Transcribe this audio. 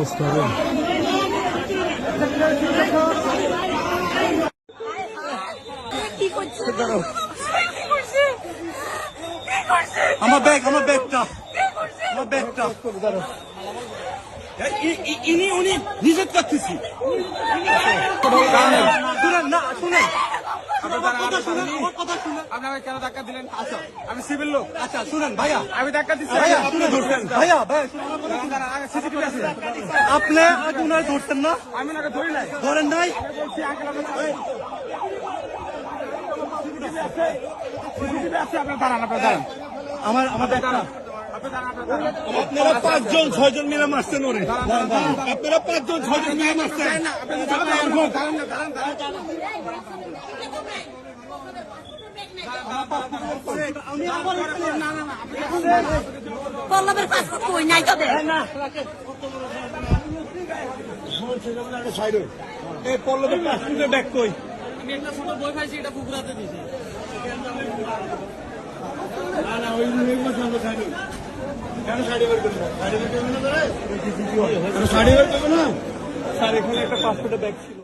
অবস্থা হবে। আমার ব্যাগটা ইনি উনি নিষেধ করতেছি। আপনারা কেন ধাক্কা দিলেন? আচ্ছা আমি সিভিল লোক। আচ্ছা শুনেন ভাইয়া, আমি ধাক্কা দিচ্ছি। ভাইয়া আপনি ধরছেন, ভাইয়া সিসিটিভি আছে। আপনি আগে উনার ধরছেন না? আমি ওনাকে ধরি নাই। ধরেন নাই? বলছি আঙ্কেল সিসিটিভি আছে। আপনার দাঁড়ান, আমার ব্যাগটা আপনারা 5 জন 6 জন মিলে মারছেন ওরে। আপনারা 5 জন 6 জন মিলে মারছেন। পল্লবের পাসপোর্ট কই নাই তবে এই পল্লবের পাসপোর্টের ব্যাগ কই? আমি একটা ছোট বই পাইছি, এটা ফুকুরাতে দিছি। স্যার এখানে একটা পাসপোর্টের ব্যাগ ছিল।